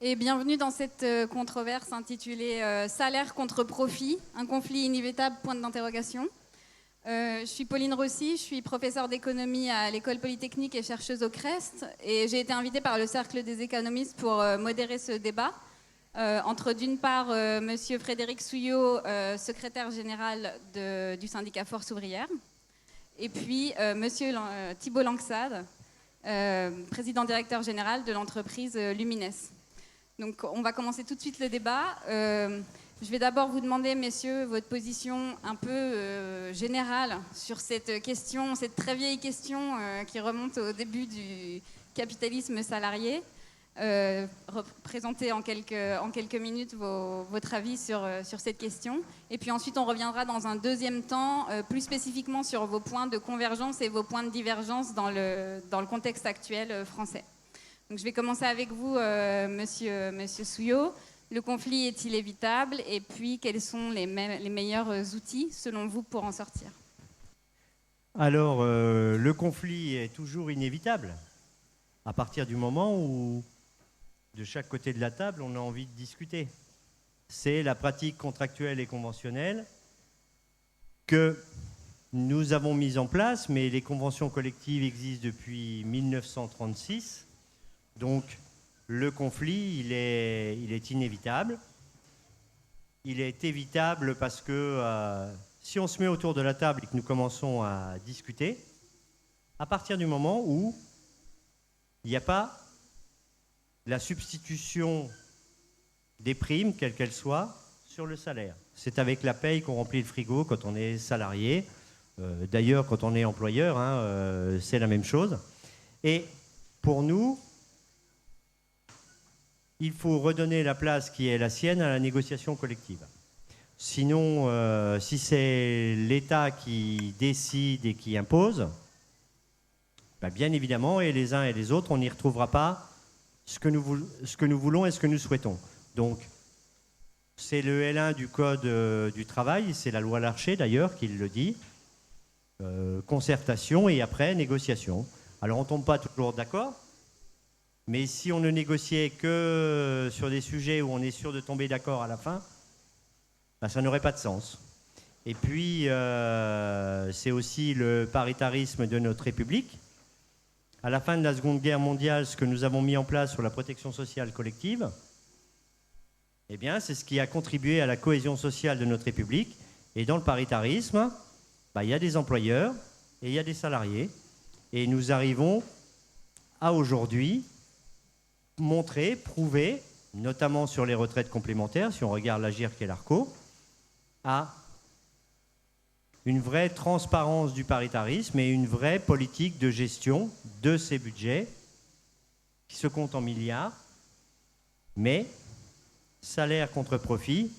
et bienvenue dans cette controverse intitulée Salaire contre profit, un conflit inévitable, point d'interrogation. Je suis Pauline Rossi, je suis professeure d'économie à l'École Polytechnique et chercheuse au CREST, et j'ai été invitée par le Cercle des économistes pour modérer ce débat entre d'une part monsieur Frédéric Souillot, secrétaire général du syndicat Force ouvrière, et puis monsieur Thibault Langsade, président directeur général de l'entreprise Lumines. Donc on va commencer tout de suite le débat. Je vais d'abord vous demander, messieurs, votre position un peu générale sur cette question, cette très vieille question qui remonte au début du capitalisme salarié. Présenter en quelques minutes votre avis sur cette question. Et puis ensuite, on reviendra dans un deuxième temps, plus spécifiquement sur vos points de convergence et vos points de divergence dans le contexte actuel français. Donc, je vais commencer avec vous, monsieur Souillot. Le conflit est-il évitable? Et puis, quels sont les meilleurs outils, selon vous, pour en sortir? Alors, le conflit est toujours inévitable, à partir du moment où, de chaque côté de la table, on a envie de discuter. C'est la pratique contractuelle et conventionnelle que nous avons mise en place, mais les conventions collectives existent depuis 1936. Donc, le conflit, il est inévitable. Il est évitable parce que si on se met autour de la table et que nous commençons à discuter, à partir du moment où il n'y a pas la substitution des primes, quelles qu'elles soient, sur le salaire. C'est avec la paye qu'on remplit le frigo quand on est salarié. D'ailleurs, quand on est employeur, c'est la même chose. Et pour nous, il faut redonner la place qui est la sienne à la négociation collective. Sinon, si c'est l'État qui décide et qui impose, bien évidemment, et les uns et les autres, on n'y retrouvera pas ce que nous voulons et ce que nous souhaitons. Donc, c'est le L1 du Code du travail, c'est la loi Larcher d'ailleurs qui le dit, concertation et après négociation. Alors, on ne tombe pas toujours d'accord, mais si on ne négociait que sur des sujets où on est sûr de tomber d'accord à la fin, ça n'aurait pas de sens. Et puis, c'est aussi le paritarisme de notre République. À la fin de la Seconde Guerre mondiale, ce que nous avons mis en place sur la protection sociale collective, eh bien, c'est ce qui a contribué à la cohésion sociale de notre République. Et dans le paritarisme, il y a des employeurs et il y a des salariés. Et nous arrivons à aujourd'hui montrer, prouver, notamment sur les retraites complémentaires, si on regarde l'AGIRC et l'ARCO, à une vraie transparence du paritarisme et une vraie politique de gestion de ces budgets qui se comptent en milliards. Mais, salaire contre profit,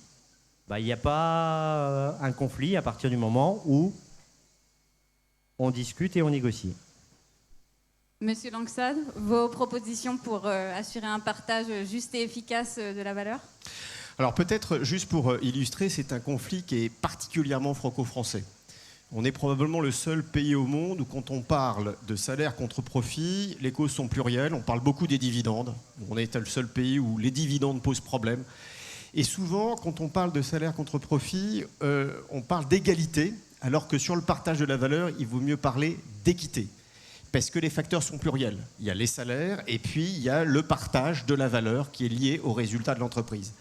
il n'y a pas un conflit à partir du moment où on discute et on négocie. Monsieur Langsade, vos propositions pour assurer un partage juste et efficace de la valeur? Alors peut-être, juste pour illustrer, c'est un conflit qui est particulièrement franco-français. On est probablement le seul pays au monde où quand on parle de salaire contre profit, les causes sont plurielles. On parle beaucoup des dividendes. On est le seul pays où les dividendes posent problème. Et souvent, quand on parle de salaire contre profit, on parle d'égalité, alors que sur le partage de la valeur, il vaut mieux parler d'équité. Parce que les facteurs sont pluriels. Il y a les salaires et puis il y a le partage de la valeur qui est lié au résultat de l'entreprise.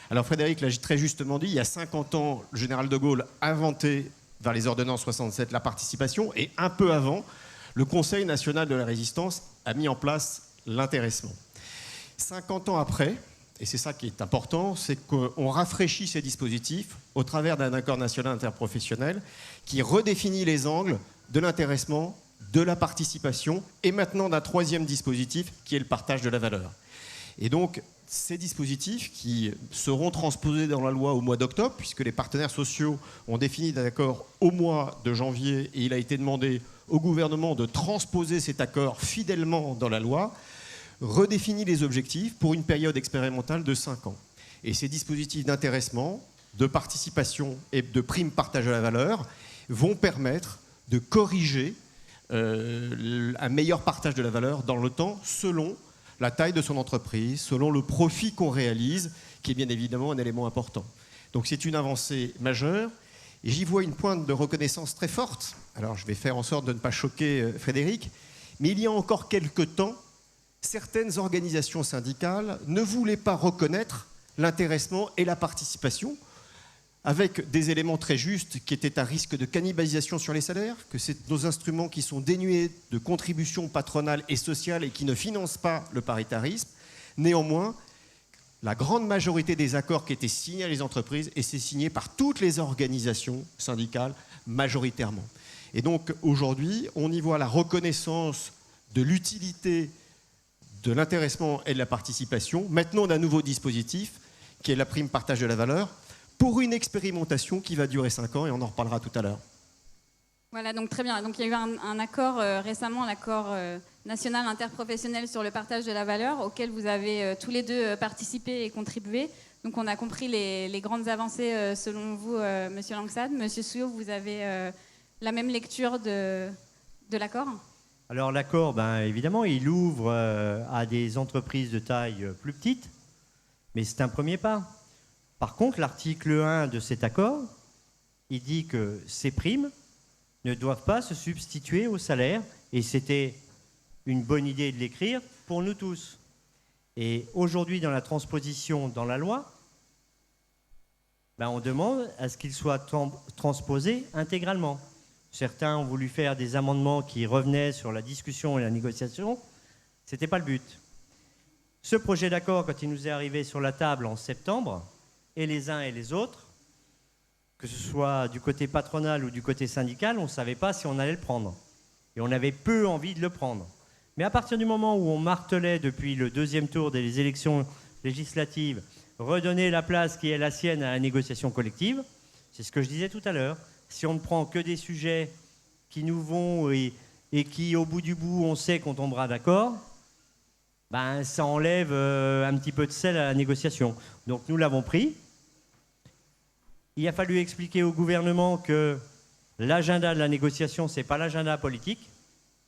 Alors Frédéric l'a très justement dit, il y a 50 ans, le général de Gaulle a inventé, vers les ordonnances 67, la participation, et un peu avant, le Conseil national de la résistance a mis en place l'intéressement. 50 ans après, et c'est ça qui est important, c'est qu'on rafraîchit ces dispositifs au travers d'un accord national interprofessionnel qui redéfinit les angles de l'intéressement, de la participation et maintenant d'un troisième dispositif qui est le partage de la valeur. Et donc, ces dispositifs qui seront transposés dans la loi au mois d'octobre, puisque les partenaires sociaux ont défini un accord au mois de janvier et il a été demandé au gouvernement de transposer cet accord fidèlement dans la loi, redéfinit les objectifs pour une période expérimentale de 5 ans. Et ces dispositifs d'intéressement, de participation et de prime partage de la valeur vont permettre de corriger un meilleur partage de la valeur dans le temps selon la taille de son entreprise, selon le profit qu'on réalise, qui est bien évidemment un élément important. Donc c'est une avancée majeure, et j'y vois une pointe de reconnaissance très forte. Alors je vais faire en sorte de ne pas choquer Frédéric, mais il y a encore quelques temps, certaines organisations syndicales ne voulaient pas reconnaître l'intéressement et la participation, avec des éléments très justes qui étaient à risque de cannibalisation sur les salaires, que c'est nos instruments qui sont dénués de contributions patronales et sociales et qui ne financent pas le paritarisme. Néanmoins, la grande majorité des accords qui étaient signés à les entreprises, et c'est signé par toutes les organisations syndicales majoritairement. Et donc aujourd'hui, on y voit la reconnaissance de l'utilité de l'intéressement et de la participation. Maintenant, on a un nouveau dispositif qui est la prime partage de la valeur, pour une expérimentation qui va durer 5 ans, et on en reparlera tout à l'heure. Voilà, donc très bien. Donc il y a eu un accord récemment, l'accord national interprofessionnel sur le partage de la valeur, auquel vous avez tous les deux participé et contribué. Donc on a compris les grandes avancées selon vous, Monsieur Langsad. Monsieur Souillot, vous avez la même lecture de l'accord ? Alors l'accord, évidemment, il ouvre à des entreprises de taille plus petite, mais c'est un premier pas. Par contre, l'article 1 de cet accord, il dit que ces primes ne doivent pas se substituer au salaire, et c'était une bonne idée de l'écrire pour nous tous. Et aujourd'hui, dans la transposition dans la loi, on demande à ce qu'il soit transposé intégralement. Certains ont voulu faire des amendements qui revenaient sur la discussion et la négociation. Ce n'était pas le but. Ce projet d'accord, quand il nous est arrivé sur la table en septembre, et les uns et les autres, que ce soit du côté patronal ou du côté syndical, on ne savait pas si on allait le prendre. Et on avait peu envie de le prendre. Mais à partir du moment où on martelait depuis le deuxième tour des élections législatives, redonner la place qui est la sienne à la négociation collective, c'est ce que je disais tout à l'heure. Si on ne prend que des sujets qui nous vont et qui, au bout du bout, on sait qu'on tombera d'accord, ça enlève un petit peu de sel à la négociation. Donc nous l'avons pris. Il a fallu expliquer au gouvernement que l'agenda de la négociation, ce n'est pas l'agenda politique.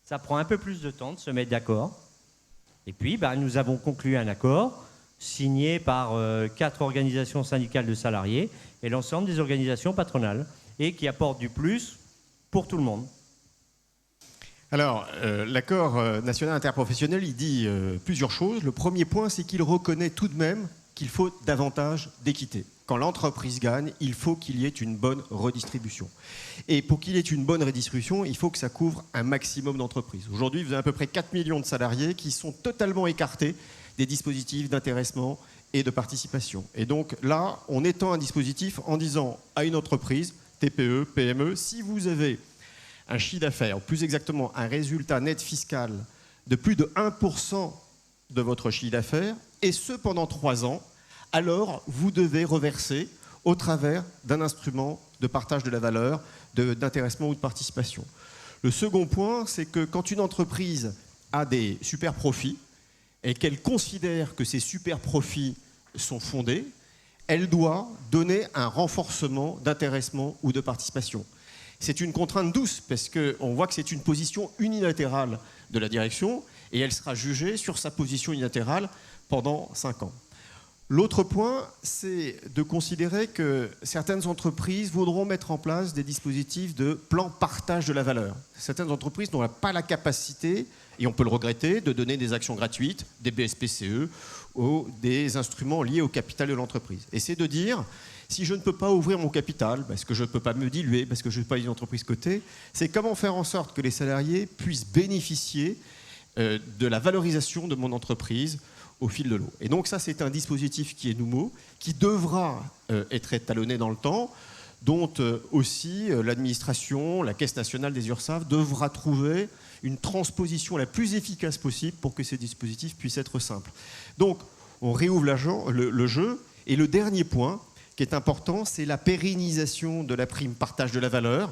Ça prend un peu plus de temps de se mettre d'accord. Et puis, nous avons conclu un accord signé par 4 organisations syndicales de salariés et l'ensemble des organisations patronales, et qui apporte du plus pour tout le monde. Alors, l'accord national interprofessionnel, il dit plusieurs choses. Le premier point, c'est qu'il reconnaît tout de même qu'il faut davantage d'équité. Quand l'entreprise gagne, il faut qu'il y ait une bonne redistribution. Et pour qu'il y ait une bonne redistribution, il faut que ça couvre un maximum d'entreprises. Aujourd'hui, vous avez à peu près 4 millions de salariés qui sont totalement écartés des dispositifs d'intéressement et de participation. Et donc là, on étend un dispositif en disant à une entreprise, TPE, PME, si vous avez un chiffre d'affaires, ou plus exactement un résultat net fiscal de plus de 1% de votre chiffre d'affaires, et ce pendant 3 ans, alors vous devez reverser au travers d'un instrument de partage de la valeur, d'intéressement ou de participation. Le second point, c'est que quand une entreprise a des super profits et qu'elle considère que ces super profits sont fondés, elle doit donner un renforcement d'intéressement ou de participation. C'est une contrainte douce parce qu'on voit que c'est une position unilatérale de la direction et elle sera jugée sur sa position unilatérale pendant 5 ans. L'autre point, c'est de considérer que certaines entreprises voudront mettre en place des dispositifs de plan partage de la valeur. Certaines entreprises n'ont pas la capacité, et on peut le regretter, de donner des actions gratuites, des BSPCE ou des instruments liés au capital de l'entreprise. Et c'est de dire, si je ne peux pas ouvrir mon capital, parce que je ne peux pas me diluer, parce que je ne suis pas une entreprise cotée, c'est comment faire en sorte que les salariés puissent bénéficier de la valorisation de mon entreprise au fil de l'eau. Et donc ça, c'est un dispositif qui est nouveau, qui devra être étalonné dans le temps, dont aussi l'administration, la Caisse nationale des URSSAF devra trouver une transposition la plus efficace possible pour que ces dispositifs puissent être simples. Donc, on réouvre le jeu. Et le dernier point qui est important, c'est la pérennisation de la prime partage de la valeur,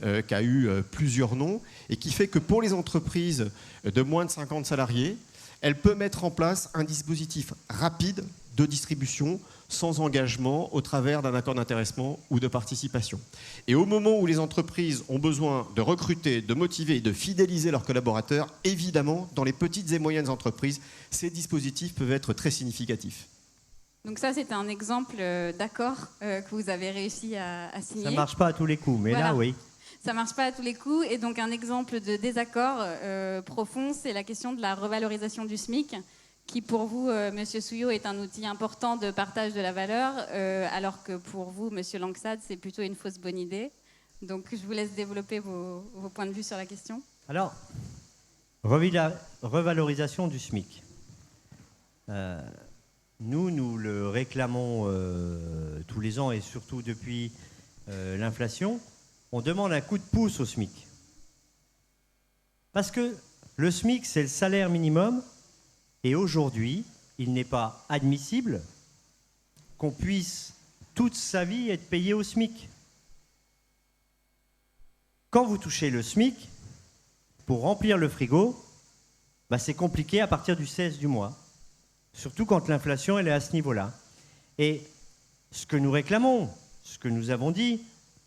qui a eu plusieurs noms, et qui fait que pour les entreprises de moins de 50 salariés, elle peut mettre en place un dispositif rapide de distribution sans engagement au travers d'un accord d'intéressement ou de participation. Et au moment où les entreprises ont besoin de recruter, de motiver et de fidéliser leurs collaborateurs, évidemment, dans les petites et moyennes entreprises, ces dispositifs peuvent être très significatifs. Donc ça, c'était un exemple d'accord que vous avez réussi à signer. Ça ne marche pas à tous les coups, mais voilà. là, oui. Ça ne marche pas à tous les coups. Et donc un exemple de désaccord profond, c'est la question de la revalorisation du SMIC, qui pour vous, Monsieur Souillot, est un outil important de partage de la valeur, alors que pour vous, Monsieur Langsad, c'est plutôt une fausse bonne idée. Donc je vous laisse développer vos points de vue sur la question. Alors, revalorisation du SMIC. Nous le réclamons tous les ans et surtout depuis l'inflation. On demande un coup de pouce au SMIC. Parce que le SMIC, c'est le salaire minimum. Et aujourd'hui, il n'est pas admissible qu'on puisse toute sa vie être payé au SMIC. Quand vous touchez le SMIC, pour remplir le frigo, c'est compliqué à partir du 16 du mois. Surtout quand l'inflation elle est à ce niveau-là. Et ce que nous réclamons, ce que nous avons dit,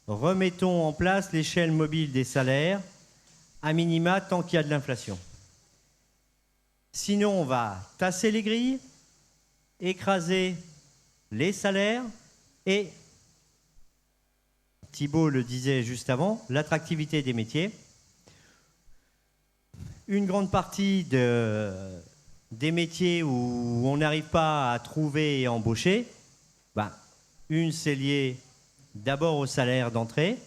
remettons en place l'échelle mobile des salaires, à minima tant qu'il y a de l'inflation. Sinon, on va tasser les grilles, écraser les salaires et, Thibault le disait juste avant, l'attractivité des métiers. Une grande partie des métiers où on n'arrive pas à trouver et embaucher, c'est lié d'abord au salaire d'entrée,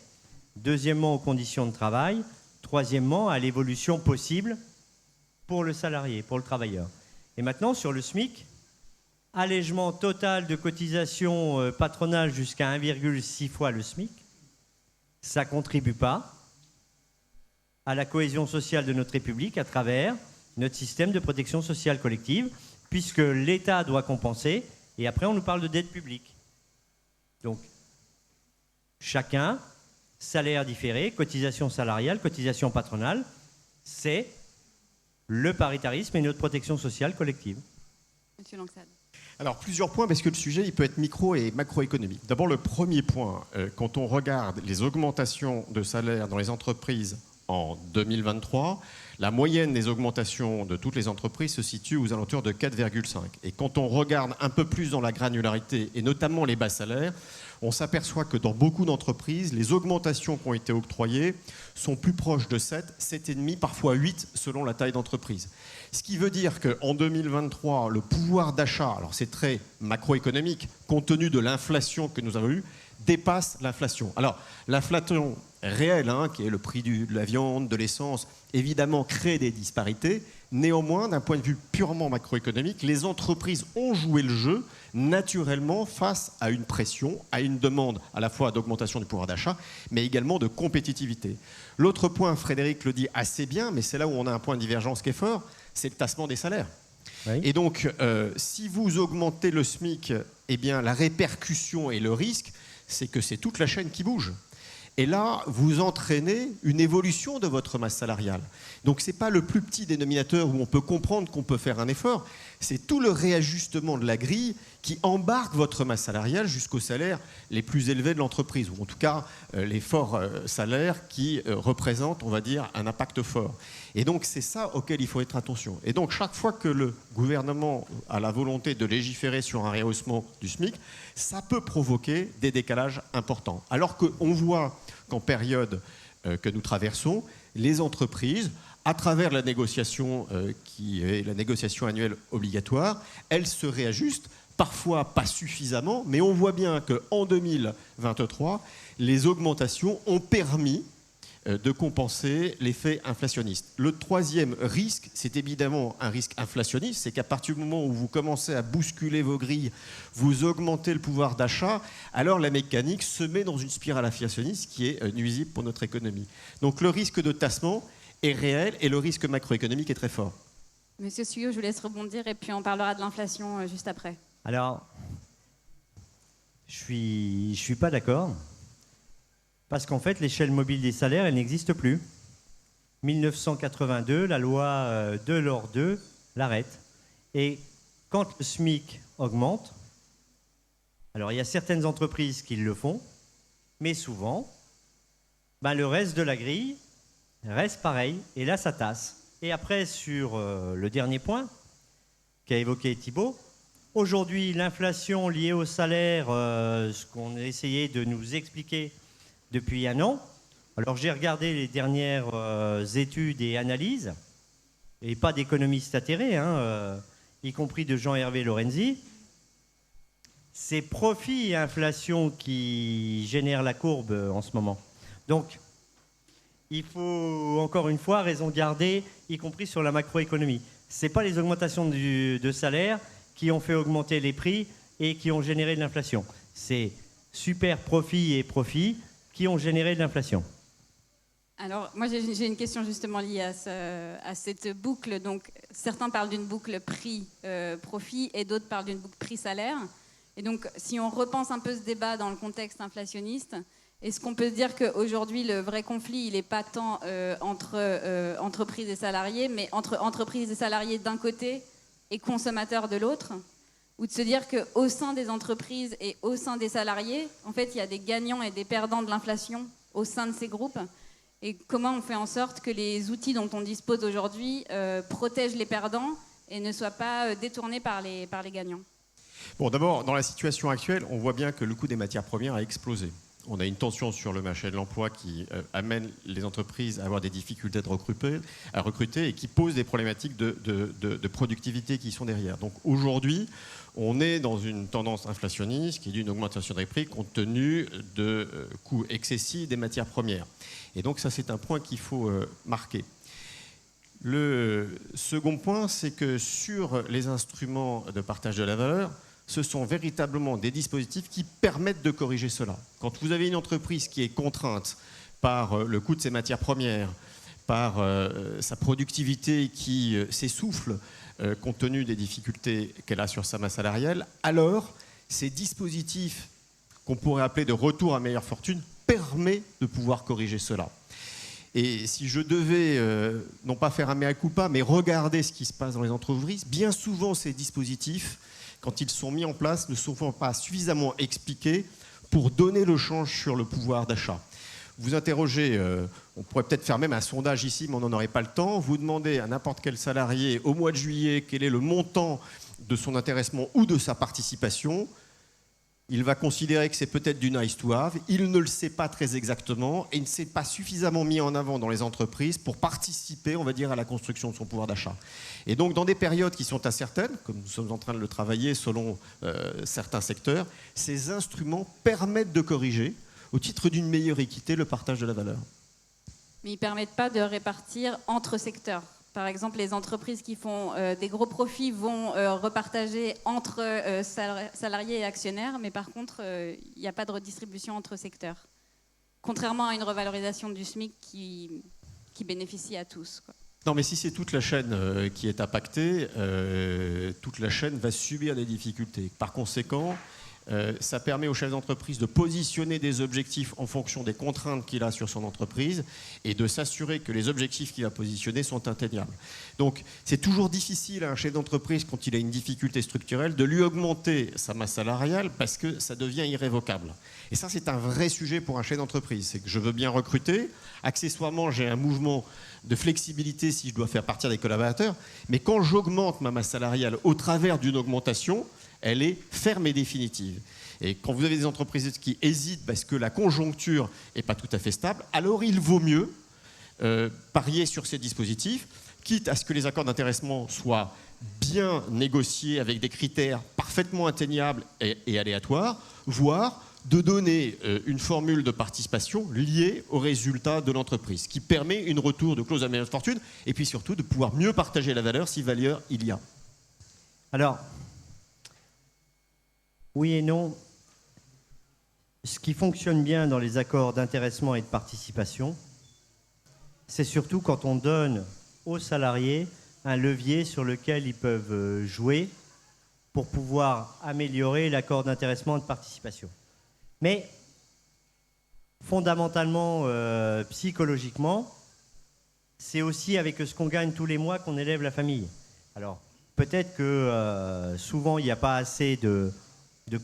deuxièmement aux conditions de travail, troisièmement à l'évolution possible pour le salarié, pour le travailleur. Et maintenant, sur le SMIC, allègement total de cotisation patronale jusqu'à 1,6 fois le SMIC, ça ne contribue pas à la cohésion sociale de notre République à travers notre système de protection sociale collective, puisque l'État doit compenser, et après on nous parle de dette publique. Donc, chacun, salaire différé, cotisation salariale, cotisation patronale, c'est le paritarisme et notre protection sociale collective. Monsieur Langsad. Alors, plusieurs points, parce que le sujet, il peut être micro et macroéconomique. D'abord, le premier point, quand on regarde les augmentations de salaire dans les entreprises en 2023, la moyenne des augmentations de toutes les entreprises se situe aux alentours de 4,5. Et quand on regarde un peu plus dans la granularité, et notamment les bas salaires, on s'aperçoit que dans beaucoup d'entreprises, les augmentations qui ont été octroyées sont plus proches de 7, 7,5, parfois 8, selon la taille d'entreprise. Ce qui veut dire qu'en 2023, le pouvoir d'achat, alors c'est très macroéconomique, compte tenu de l'inflation que nous avons eue, dépasse l'inflation. Alors, l'inflation réelle, qui est le prix de la viande, de l'essence, évidemment crée des disparités. Néanmoins, d'un point de vue purement macroéconomique, les entreprises ont joué le jeu naturellement face à une pression, à une demande à la fois d'augmentation du pouvoir d'achat, mais également de compétitivité. L'autre point, Frédéric le dit assez bien, mais c'est là où on a un point de divergence qui est fort, c'est le tassement des salaires. Oui. Et donc, si vous augmentez le SMIC, eh bien, la répercussion et le risque, c'est que c'est toute la chaîne qui bouge. Et là, vous entraînez une évolution de votre masse salariale. Donc, ce n'est pas le plus petit dénominateur où on peut comprendre qu'on peut faire un effort. C'est tout le réajustement de la grille qui embarque votre masse salariale jusqu'aux salaires les plus élevés de l'entreprise, ou en tout cas les forts salaires qui représentent, on va dire, un impact fort. Et donc, c'est ça auquel il faut être attention. Et donc, chaque fois que le gouvernement a la volonté de légiférer sur un rehaussement du SMIC, ça peut provoquer des décalages importants. Alors qu'on voit qu'en période que nous traversons, les entreprises, à travers la négociation qui est la négociation annuelle obligatoire, elles se réajustent, parfois pas suffisamment, mais on voit bien qu'en 2023, les augmentations ont permis de compenser l'effet inflationniste. Le troisième risque, c'est évidemment un risque inflationniste, c'est qu'à partir du moment où vous commencez à bousculer vos grilles, vous augmentez le pouvoir d'achat, alors la mécanique se met dans une spirale inflationniste qui est nuisible pour notre économie. Donc le risque de tassement est réel et le risque macroéconomique est très fort. Monsieur Souillot, je vous laisse rebondir et puis on parlera de l'inflation juste après. Alors, je suis pas d'accord. Parce qu'en fait, l'échelle mobile des salaires, elle n'existe plus. 1982, la loi Delors II l'arrête. Et quand le SMIC augmente. Alors il y a certaines entreprises qui le font, mais souvent, le reste de la grille reste pareil, et là ça tasse. Et après, sur le dernier point qu'a évoqué Thibault, aujourd'hui, l'inflation liée au salaire, ce qu'on a essayé de nous expliquer depuis un an. Alors j'ai regardé les dernières études et analyses, et pas d'économistes atterrés, y compris de Jean-Hervé Lorenzi. C'est profit et inflation qui génèrent la courbe en ce moment. Donc, il faut encore une fois raison garder, y compris sur la macroéconomie. Ce n'est pas les augmentations de salaire qui ont fait augmenter les prix et qui ont généré de l'inflation. C'est super profit et profit qui ont généré de l'inflation. Alors, moi, j'ai une question justement liée à cette boucle. Donc, certains parlent d'une boucle prix-profit et d'autres parlent d'une boucle prix-salaire. Et donc, si on repense un peu ce débat dans le contexte inflationniste, est-ce qu'on peut se dire qu'aujourd'hui, le vrai conflit, il n'est pas tant entre entreprises et salariés, mais entre entreprises et salariés d'un côté et consommateurs de l'autre? Ou de se dire qu'au sein des entreprises et au sein des salariés, en fait, il y a des gagnants et des perdants de l'inflation au sein de ces groupes? Et comment on fait en sorte que les outils dont on dispose aujourd'hui protègent les perdants et ne soient pas détournés par les gagnants? Bon, d'abord, dans la situation actuelle, on voit bien que le coût des matières premières a explosé. On a une tension sur le marché de l'emploi qui amène les entreprises à avoir des difficultés à recruter et qui pose des problématiques de productivité qui sont derrière. Donc aujourd'hui, on est dans une tendance inflationniste qui est d'une augmentation des prix compte tenu de coûts excessifs des matières premières. Et donc ça, c'est un point qu'il faut marquer. Le second point, c'est que sur les instruments de partage de la valeur, ce sont véritablement des dispositifs qui permettent de corriger cela. Quand vous avez une entreprise qui est contrainte par le coût de ses matières premières, par sa productivité qui s'essouffle compte tenu des difficultés qu'elle a sur sa masse salariale, alors ces dispositifs qu'on pourrait appeler de retour à meilleure fortune permettent de pouvoir corriger cela. Et si je devais, non pas faire un mea culpa, mais regarder ce qui se passe dans les entreprises, bien souvent ces dispositifs, quand ils sont mis en place, ne sont pas suffisamment expliqués pour donner le change sur le pouvoir d'achat. Vous interrogez, on pourrait peut-être faire même un sondage ici, mais on n'en aurait pas le temps. Vous demandez à n'importe quel salarié au mois de juillet quel est le montant de son intéressement ou de sa participation. Il va considérer que c'est peut-être du nice to have. Il ne le sait pas très exactement et il ne s'est pas suffisamment mis en avant dans les entreprises pour participer, on va dire, à la construction de son pouvoir d'achat. Et donc, dans des périodes qui sont incertaines, comme nous sommes en train de le travailler selon certains secteurs, ces instruments permettent de corriger, au titre d'une meilleure équité, le partage de la valeur. Mais ils ne permettent pas de répartir entre secteurs. Par exemple, les entreprises qui font des gros profits vont repartager entre salariés et actionnaires, mais par contre, il n'y a pas de redistribution entre secteurs. Contrairement à une revalorisation du SMIC qui bénéficie à tous, quoi. Non, mais si c'est toute la chaîne qui est impactée, toute la chaîne va subir des difficultés. Par conséquent, ça permet au chef d'entreprise de positionner des objectifs en fonction des contraintes qu'il a sur son entreprise et de s'assurer que les objectifs qu'il a positionnés sont atteignables. Donc, c'est toujours difficile à un chef d'entreprise, quand il a une difficulté structurelle, de lui augmenter sa masse salariale parce que ça devient irrévocable. Et ça, c'est un vrai sujet pour un chef d'entreprise. C'est que je veux bien recruter, accessoirement, j'ai un mouvement de flexibilité si je dois faire partir des collaborateurs, mais quand j'augmente ma masse salariale au travers d'une augmentation, elle est ferme et définitive. Et quand vous avez des entreprises qui hésitent parce que la conjoncture n'est pas tout à fait stable, alors il vaut mieux parier sur ces dispositifs, quitte à ce que les accords d'intéressement soient bien négociés avec des critères parfaitement atteignables et aléatoires, voire de donner une formule de participation liée aux résultats de l'entreprise, qui permet une retour de clause à meilleure fortune, et puis surtout de pouvoir mieux partager la valeur si valeur il y a. Alors, oui et non. Ce qui fonctionne bien dans les accords d'intéressement et de participation, c'est surtout quand on donne aux salariés un levier sur lequel ils peuvent jouer pour pouvoir améliorer l'accord d'intéressement et de participation. Mais fondamentalement, psychologiquement, c'est aussi avec ce qu'on gagne tous les mois qu'on élève la famille. Alors, peut-être que souvent il n'y a pas assez de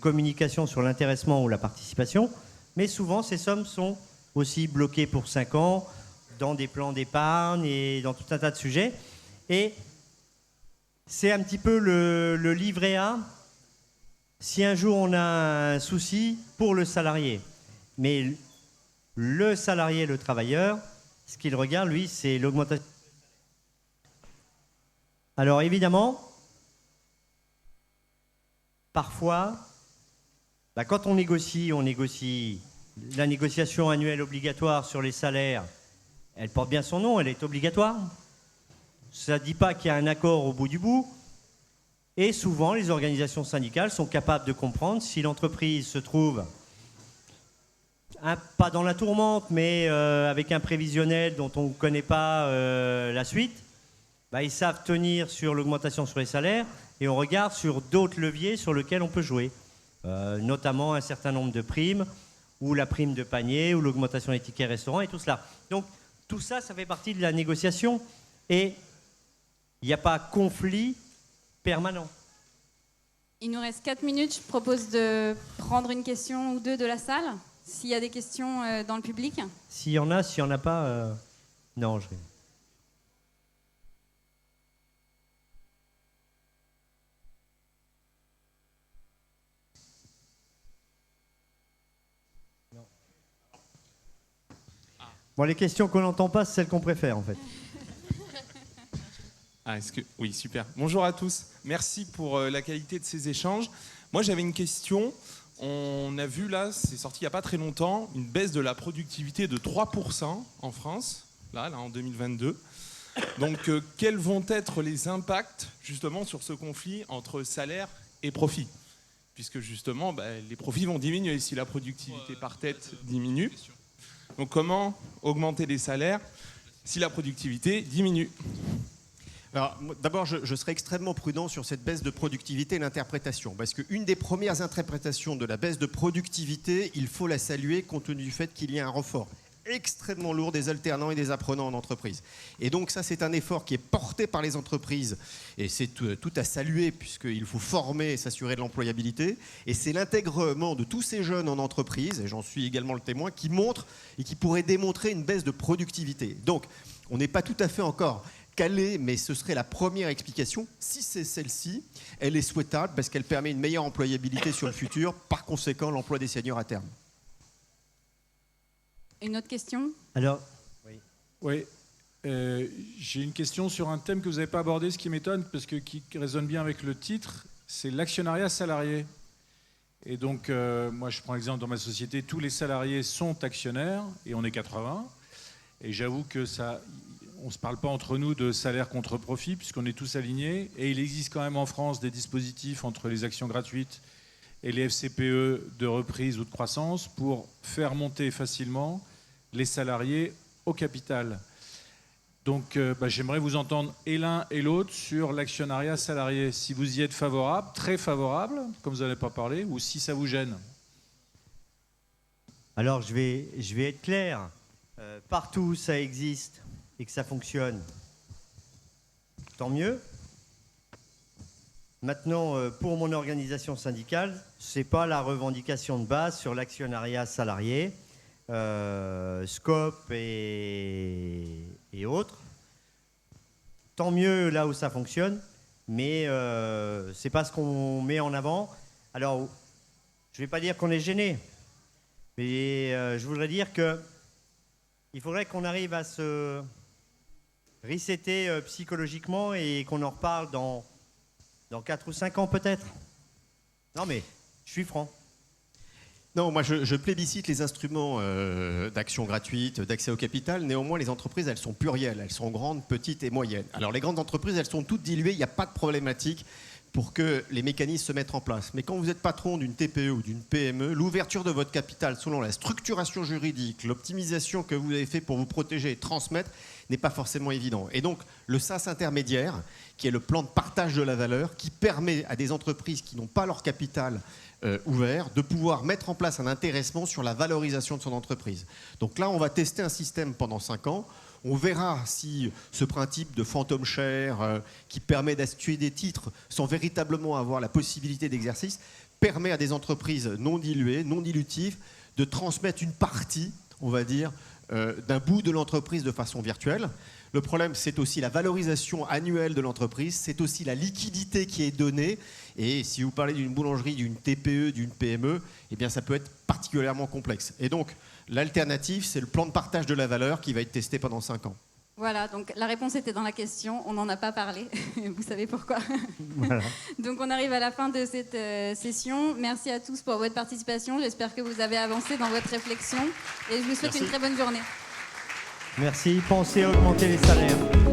communication sur l'intéressement ou la participation, mais souvent ces sommes sont aussi bloquées pour 5 ans dans des plans d'épargne et dans tout un tas de sujets. Et c'est un petit peu le livret A si un jour on a un souci pour le salarié. Mais le salarié, le travailleur, ce qu'il regarde, lui, c'est l'augmentation. Alors évidemment, parfois, quand on négocie la négociation annuelle obligatoire sur les salaires, elle porte bien son nom, elle est obligatoire. Ça ne dit pas qu'il y a un accord au bout du bout. Et souvent, les organisations syndicales sont capables de comprendre si l'entreprise se trouve, pas dans la tourmente, mais avec un prévisionnel dont on ne connaît pas la suite. Ils savent tenir sur l'augmentation sur les salaires et on regarde sur d'autres leviers sur lesquels on peut jouer, notamment un certain nombre de primes, ou la prime de panier, ou l'augmentation des tickets restaurants et tout cela. Donc tout ça, ça fait partie de la négociation et il n'y a pas conflit permanent. Il nous reste 4 minutes, je propose de prendre une question ou deux de la salle, s'il y a des questions dans le public. S'il y en a pas, non, je vais... Bon, les questions qu'on n'entend pas, c'est celles qu'on préfère, en fait. Oui, super. Bonjour à tous. Merci pour la qualité de ces échanges. Moi, j'avais une question. On a vu, là, c'est sorti il n'y a pas très longtemps, une baisse de la productivité de 3% en France, là en 2022. Donc, quels vont être les impacts, justement, sur ce conflit entre salaire et profit ? Puisque, justement, les profits vont diminuer si la productivité par tête diminue. Donc comment augmenter les salaires si la productivité diminue ? Alors, d'abord, je serai extrêmement prudent sur cette baisse de productivité et l'interprétation. Parce qu'une des premières interprétations de la baisse de productivité, il faut la saluer compte tenu du fait qu'il y a un renfort extrêmement lourd des alternants et des apprenants en entreprise. Et donc ça, c'est un effort qui est porté par les entreprises et c'est tout à saluer puisqu'il faut former et s'assurer de l'employabilité. Et c'est l'intégrement de tous ces jeunes en entreprise, et j'en suis également le témoin, qui montre et qui pourrait démontrer une baisse de productivité. Donc, on n'est pas tout à fait encore calé, mais ce serait la première explication. Si c'est celle-ci, elle est souhaitable parce qu'elle permet une meilleure employabilité sur le futur, par conséquent l'emploi des seniors à terme. Une autre question ? Alors, oui. J'ai une question sur un thème que vous n'avez pas abordé, ce qui m'étonne, parce que qui résonne bien avec le titre, c'est l'actionnariat salarié. Et donc, moi, je prends l'exemple dans ma société, tous les salariés sont actionnaires, et on est 80. Et j'avoue que on ne se parle pas entre nous de salaire contre profit, puisqu'on est tous alignés. Et il existe quand même en France des dispositifs entre les actions gratuites et les FCPE de reprise ou de croissance pour faire monter facilement les salariés au capital. Donc j'aimerais vous entendre et l'un et l'autre sur l'actionnariat salarié. Si vous y êtes favorable, très favorable, comme vous n'en avez pas parlé, ou si ça vous gêne. Alors je vais être clair. Partout où ça existe et que ça fonctionne, tant mieux. Maintenant, pour mon organisation syndicale, ce n'est pas la revendication de base sur l'actionnariat salarié, Scope et autres. Tant mieux là où ça fonctionne, mais ce n'est pas ce qu'on met en avant. Alors, je ne vais pas dire qu'on est gêné, mais je voudrais dire qu'il faudrait qu'on arrive à se resetter psychologiquement et qu'on en reparle dans 4 ou 5 ans peut-être. Non mais, je suis franc. Non, moi je plébiscite les instruments d'action gratuite, d'accès au capital. Néanmoins, les entreprises, elles sont plurielles. Elles sont grandes, petites et moyennes. Alors les grandes entreprises, elles sont toutes diluées. Il n'y a pas de problématique pour que les mécanismes se mettent en place. Mais quand vous êtes patron d'une TPE ou d'une PME, l'ouverture de votre capital selon la structuration juridique, l'optimisation que vous avez fait pour vous protéger et transmettre n'est pas forcément évident. Et donc, le SAS intermédiaire, qui est le plan de partage de la valeur, qui permet à des entreprises qui n'ont pas leur capital ouvert de pouvoir mettre en place un intéressement sur la valorisation de son entreprise. Donc là, on va tester un système pendant 5 ans. On verra si ce principe de phantom share qui permet d'acheter des titres sans véritablement avoir la possibilité d'exercice permet à des entreprises non diluées, non dilutives, de transmettre une partie, on va dire, d'un bout de l'entreprise de façon virtuelle. Le problème, c'est aussi la valorisation annuelle de l'entreprise, c'est aussi la liquidité qui est donnée. Et si vous parlez d'une boulangerie, d'une TPE, d'une PME, eh bien, ça peut être particulièrement complexe. Et donc, l'alternative, c'est le plan de partage de la valeur qui va être testé pendant 5 ans. Voilà, donc la réponse était dans la question, on n'en a pas parlé, vous savez pourquoi. Voilà. Donc on arrive à la fin de cette session. Merci à tous pour votre participation, j'espère que vous avez avancé dans votre réflexion et je vous souhaite une très bonne journée. Merci. Pensez à augmenter les salaires.